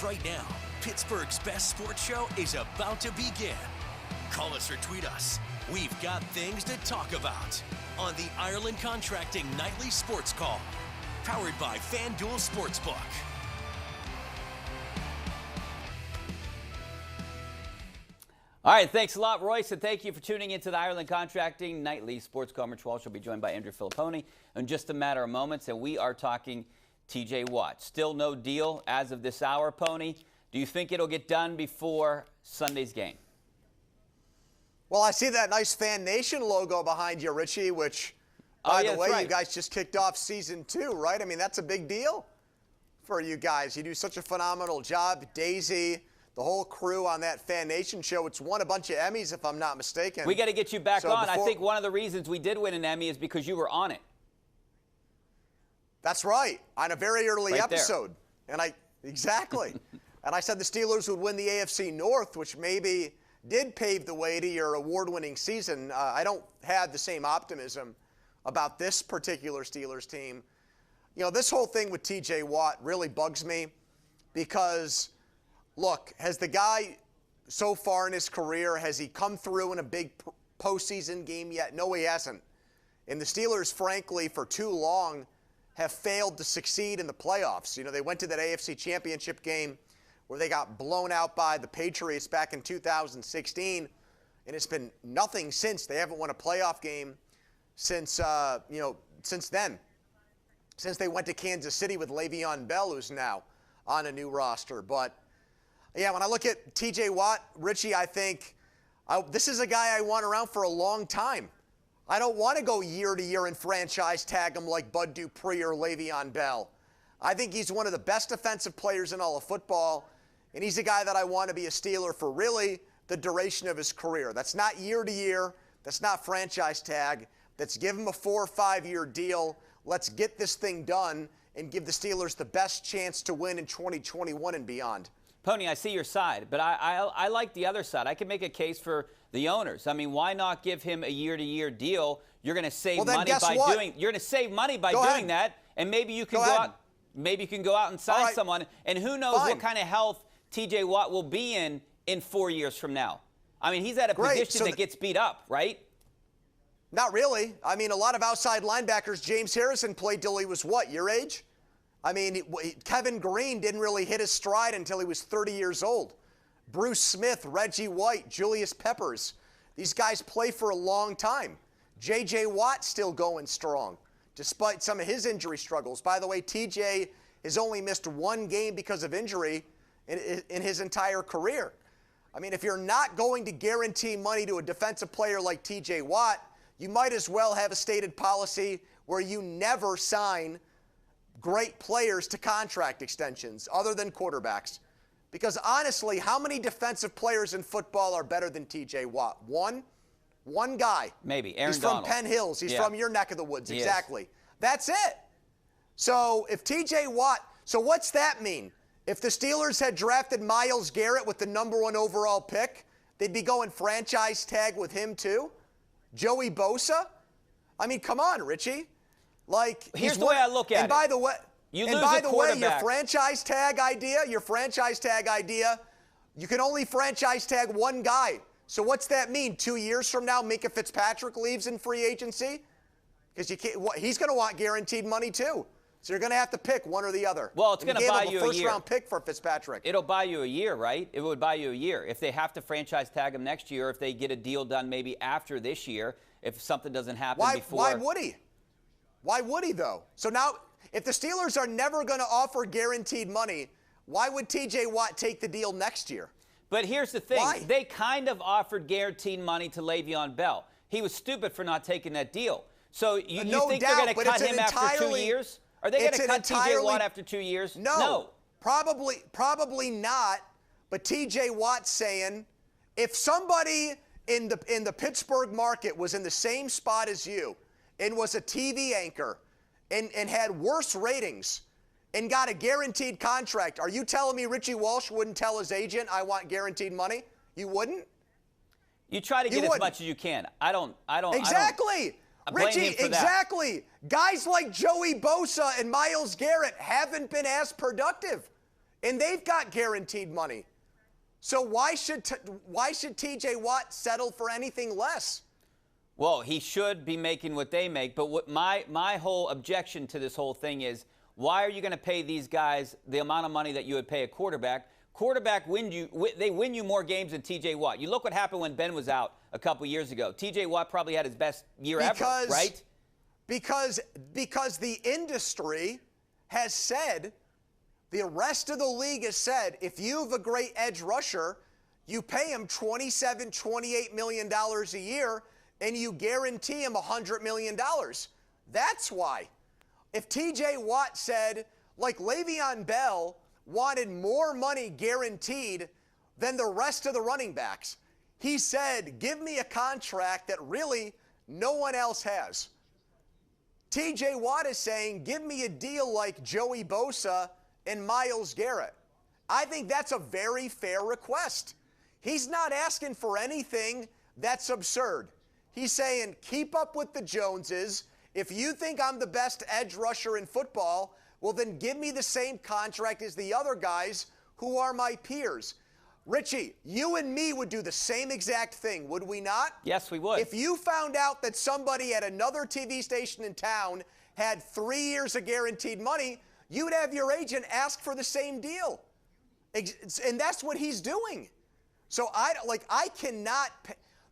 right now. Pittsburgh's best sports show is about to begin. Call us or tweet us. We've got things to talk about on the Ireland Contracting Nightly Sports Call, powered by FanDuel Sportsbook. All right, thanks a lot, Royce, and thank you for tuning into the Ireland Contracting Nightly Sports Call. Rich Walsh will be joined by Andrew Fillipponi in just a matter of moments, and we are talking T.J. Watt. Still no deal as of this hour, Pony. Do you think it'll get done before Sunday's game? Well, I see that nice Fan Nation logo behind you, Richie, which, by the way, right. You guys just kicked off season 2, right? I mean, that's a big deal for you guys. You do such a phenomenal job. Daisy, the whole crew on that Fan Nation show. It's won a bunch of Emmys, if I'm not mistaken. We got to get you back on. I think one of the reasons we did win an Emmy is because you were on it. That's right, on a very early episode. There. Exactly. And I said the Steelers would win the AFC North, which maybe did pave the way to your award-winning season. I don't have the same optimism about this particular Steelers team. You know, this whole thing with T.J. Watt really bugs me because, look, has the guy so far in his career, has he come through in a big postseason game yet? No, he hasn't. And the Steelers, frankly, for too long have failed to succeed in the playoffs. You know, they went to that AFC Championship game where they got blown out by the Patriots back in 2016, and it's been nothing since. They haven't won a playoff game since since then, since they went to Kansas City with Le'Veon Bell, who's now on a new roster. But yeah, when I look at T.J. Watt, Richie, I think this is a guy I want around for a long time. I don't want to go year to year and franchise tag him like Bud Dupree or Le'Veon Bell. I think he's one of the best defensive players in all of football, and he's a guy that I want to be a Steeler for really the duration of his career. That's not year to year. That's not franchise tag. That's give him a 4 or 5 year deal. Let's get this thing done and give the Steelers the best chance to win in 2021 and beyond. Pony, I see your side, but I like the other side. I can make a case for the owners. I mean, why not give him a year-to-year deal? You're going to save money by doing that, and maybe you can go out. Maybe you can go out and sign someone, and who knows what kind of health T.J. Watt will be in 4 years from now. I mean, he's at a position that gets beat up, right? Not really. I mean, a lot of outside linebackers, James Harrison played till he was what, your age? I mean, Kevin Green didn't really hit his stride until he was 30 years old. Bruce Smith, Reggie White, Julius Peppers. These guys play for a long time. J.J. Watt still going strong, despite some of his injury struggles. By the way, T.J. has only missed 1 game because of injury in his entire career. I mean, if you're not going to guarantee money to a defensive player like T.J. Watt, you might as well have a stated policy where you never sign great players to contract extensions other than quarterbacks. Because honestly, how many defensive players in football are better than T.J. Watt? One guy. Maybe. Aaron He's Donald. from Penn Hills. He's from your neck of the woods. Exactly. Is. That's it. So if T.J. Watt, so what's that mean? If the Steelers had drafted Myles Garrett with the #1 overall pick, they'd be going franchise tag with him too? Joey Bosa? I mean, come on, Richie. Like, here's the way I look at it. And by the way, your franchise tag idea, you can only franchise tag one guy. So what's that mean? 2 years from now, Minkah Fitzpatrick leaves in free agency? Because he's going to want guaranteed money too. So you're going to have to pick one or the other. Well, it's going to buy you a year. First-round pick for Fitzpatrick. It'll buy you a year, right? It would buy you a year. If they have to franchise tag him next year, if they get a deal done maybe after this year, if something doesn't happen before. Why would he? Why would he, though? So now, if the Steelers are never going to offer guaranteed money, why would T.J. Watt take the deal next year? But here's the thing. Why? They kind of offered guaranteed money to Le'Veon Bell. He was stupid for not taking that deal. So you think they're going to cut him after 2 years? Are they going to cut T.J. Watt after 2 years? No. Probably not. But T.J. Watt's saying, if somebody in the Pittsburgh market was in the same spot as you and was a TV anchor and had worse ratings and got a guaranteed contract, are you telling me Richie Walsh wouldn't tell his agent, I want guaranteed money? You wouldn't? You try to get as much as you can. I don't. Exactly. Richie, exactly. Guys like Joey Bosa and Myles Garrett haven't been as productive and they've got guaranteed money. So why should T.J. Watt settle for anything less? Well, he should be making what they make. But what my whole objection to this whole thing is, why are you going to pay these guys the amount of money that you would pay a quarterback? Quarterback win you more games than T.J. Watt. You look what happened when Ben was out a couple years ago. T.J. Watt probably had his best year ever, right? Because the industry has said, the rest of the league has said, if you have a great edge rusher, you pay him $27, $28 million a year, and you guarantee him $100 million. That's why. If T.J. Watt said, like Le'Veon Bell wanted more money guaranteed than the rest of the running backs, he said, give me a contract that really no one else has. T.J. Watt is saying, give me a deal like Joey Bosa and Myles Garrett. I think that's a very fair request. He's not asking for anything that's absurd. He's saying, keep up with the Joneses. If you think I'm the best edge rusher in football, well, then give me the same contract as the other guys who are my peers. Richie, you and me would do the same exact thing, would we not? Yes, we would. If you found out that somebody at another TV station in town had 3 years of guaranteed money, you'd have your agent ask for the same deal. And that's what he's doing. So I cannot,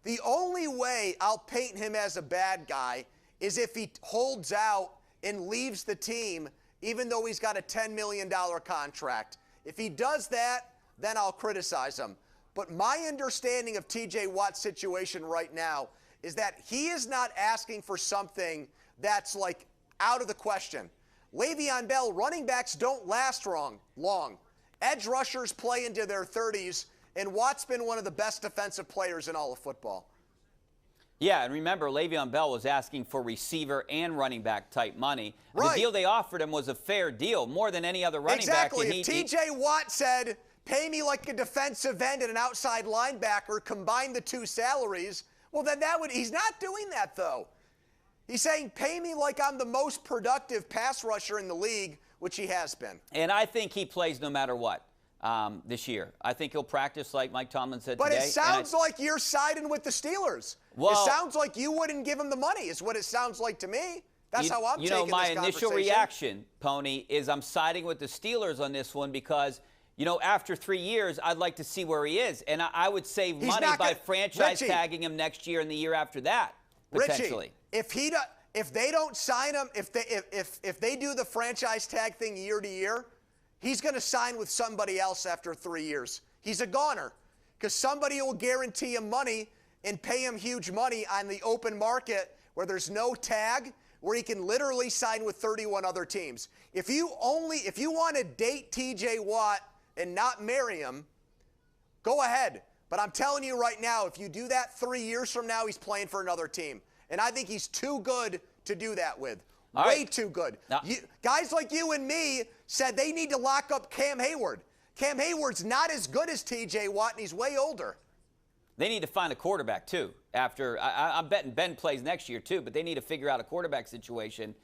the only way I'll paint him as a bad guy is if he holds out and leaves the team even though he's got a $10 million contract. If he does that, then I'll criticize him. But my understanding of T.J. Watt's situation right now is that he is not asking for something that's like out of the question. Le'Veon Bell, running backs don't last long. Edge rushers play into their 30s, and Watt's been one of the best defensive players in all of football. Yeah, and remember, Le'Veon Bell was asking for receiver and running back type money. Right. The deal they offered him was a fair deal, more than any other running back. Exactly. If T.J. Watt said, pay me like a defensive end and an outside linebacker, combine the two salaries, well, then he's not doing that, though. He's saying, pay me like I'm the most productive pass rusher in the league, which he has been. And I think he plays no matter what this year. I think he'll practice like Mike Tomlin said today. But it sounds like you're siding with the Steelers. Well, it sounds like you wouldn't give him the money is what it sounds like to me. That's how I'm taking this conversation. My initial reaction, Pony, is I'm siding with the Steelers on this one because, after 3 years, I'd like to see where he is. And I would save money by franchise tagging him next year and the year after that, potentially. Richie, if they don't sign him, if they do the franchise tag thing year to year, he's going to sign with somebody else after 3 years. He's a goner because somebody will guarantee him money and pay him huge money on the open market where there's no tag, where he can literally sign with 31 other teams. If you want to date T.J. Watt and not marry him, go ahead. But I'm telling you right now, if you do that 3 years from now, he's playing for another team. And I think he's too good to do that with. Way too good. Now, guys like you and me said they need to lock up Cam Hayward. Cam Hayward's not as good as T.J. Watt, and he's way older. They need to find a quarterback, too. I'm betting Ben plays next year, too, but they need to figure out a quarterback situation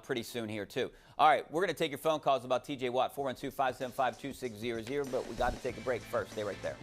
pretty soon here, too. All right, we're going to take your phone calls about T.J. Watt, 412-575-2600, but we got to take a break first. Stay right there.